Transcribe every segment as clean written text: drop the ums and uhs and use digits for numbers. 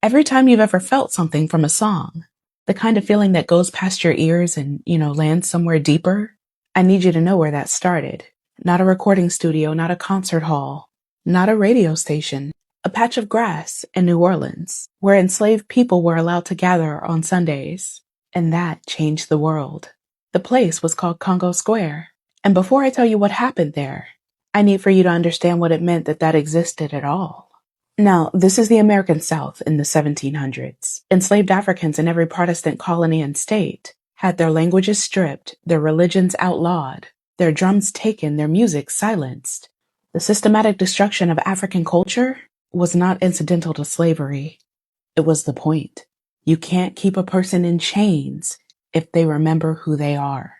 Every time you've ever felt something from a song, the kind of feeling that goes past your ears and, lands somewhere deeper, I need you to know where that started. Not a recording studio, not a concert hall, not a radio station, a patch of grass in New Orleans, where enslaved people were allowed to gather on Sundays. And that changed the world. The place was called Congo Square. And before I tell you what happened there, I need for you to understand what it meant that existed at all. Now, this is the American South in the 1700s. Enslaved Africans in every Protestant colony and state had their languages stripped, their religions outlawed, their drums taken, their music silenced. The systematic destruction of African culture was not incidental to slavery. It was the point. You can't keep a person in chains if they remember who they are.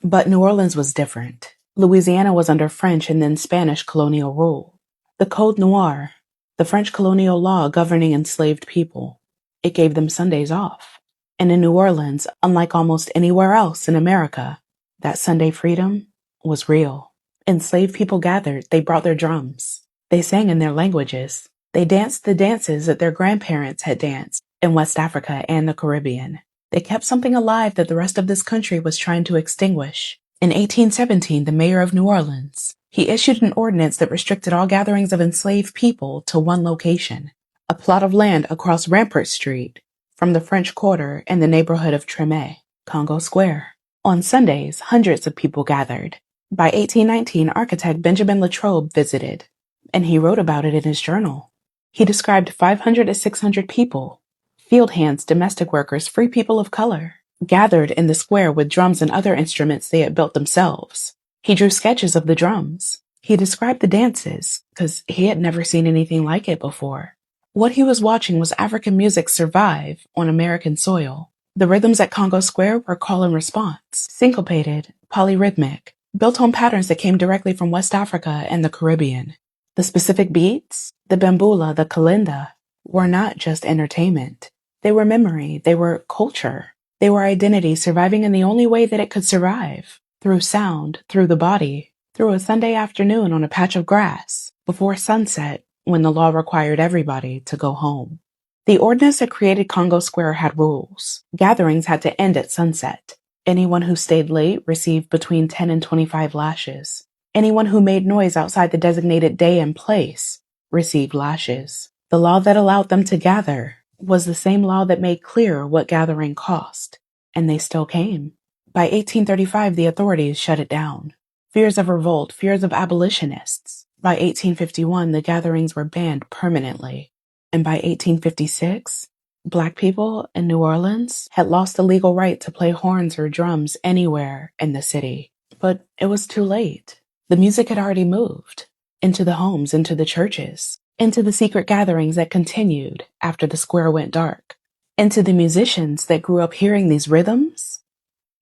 But New Orleans was different. Louisiana was under French and then Spanish colonial rule. The Code Noir, the French colonial law governing enslaved people, it gave them Sundays off. And in New Orleans, unlike almost anywhere else in America, that Sunday freedom was real. Enslaved people gathered, they brought their drums. They sang in their languages. They danced the dances that their grandparents had danced in West Africa and the Caribbean. They kept something alive that the rest of this country was trying to extinguish. In 1817, the mayor of New Orleans, he issued an ordinance that restricted all gatherings of enslaved people to one location, a plot of land across Rampart Street from the French Quarter in the neighborhood of Treme, Congo Square. On Sundays, hundreds of people gathered. By 1819, architect Benjamin Latrobe visited, and he wrote about it in his journal. He described 500 to 600 people, field hands, domestic workers, free people of color, gathered in the square with drums and other instruments they had built themselves. He drew sketches of the drums. He described the dances, because he had never seen anything like it before. What he was watching was African music survive on American soil. The rhythms at Congo Square were call and response, syncopated, polyrhythmic, built on patterns that came directly from West Africa and the Caribbean. The specific beats, the bambula, the kalinda, were not just entertainment. They were memory, they were culture. They were identity surviving in the only way that it could survive, through sound, through the body, through a Sunday afternoon on a patch of grass, before sunset, when the law required everybody to go home. The ordinance that created Congo Square had rules. Gatherings had to end at sunset. Anyone who stayed late received between 10 and 25 lashes. Anyone who made noise outside the designated day and place received lashes. The law that allowed them to gather was the same law that made clear what gathering cost, and they still came. By 1835, the authorities shut it down. Fears of revolt, fears of abolitionists. By 1851, the gatherings were banned permanently. And by 1856, Black people in New Orleans had lost the legal right to play horns or drums anywhere in the city. But it was too late. The music had already moved into the homes, into the churches, into the secret gatherings that continued after the square went dark, into the musicians that grew up hearing these rhythms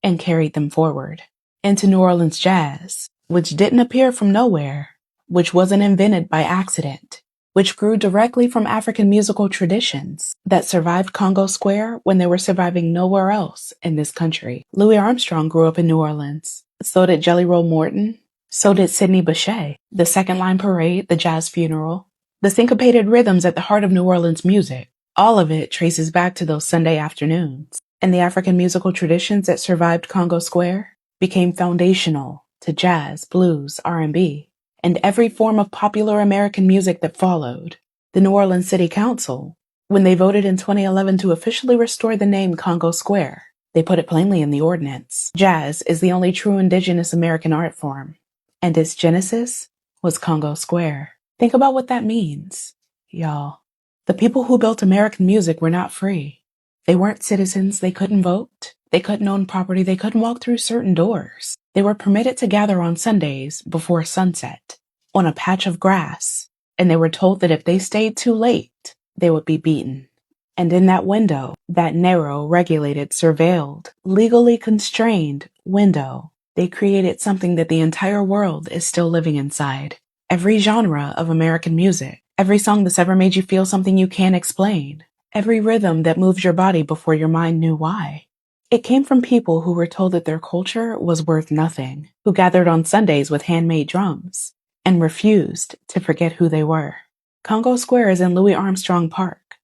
and carried them forward, into New Orleans jazz, which didn't appear from nowhere, which wasn't invented by accident, which grew directly from African musical traditions that survived Congo Square when they were surviving nowhere else in this country. Louis Armstrong grew up in New Orleans. So did Jelly Roll Morton. So did Sidney Bechet. The Second Line Parade, the Jazz Funeral, the syncopated rhythms at the heart of New Orleans music, all of it traces back to those Sunday afternoons. And the African musical traditions that survived Congo Square became foundational to jazz, blues, R&B, and every form of popular American music that followed. The New Orleans City Council, when they voted in 2011 to officially restore the name Congo Square, they put it plainly in the ordinance. Jazz is the only true indigenous American art form, and its genesis was Congo Square. Think about what that means, y'all. The people who built American music were not free. They weren't citizens, they couldn't vote, they couldn't own property, they couldn't walk through certain doors. They were permitted to gather on Sundays before sunset, on a patch of grass, and they were told that if they stayed too late, they would be beaten. And in that window, that narrow, regulated, surveilled, legally constrained window, they created something that the entire world is still living inside. Every genre of American music, every song that's ever made you feel something you can't explain, every rhythm that moves your body before your mind knew why. It came from people who were told that their culture was worth nothing, who gathered on Sundays with handmade drums, and refused to forget who they were. Congo Square is in Louis Armstrong Park.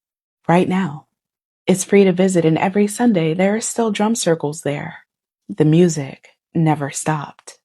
right now. It's free to visit, and every Sunday there are still drum circles there. The music never stopped.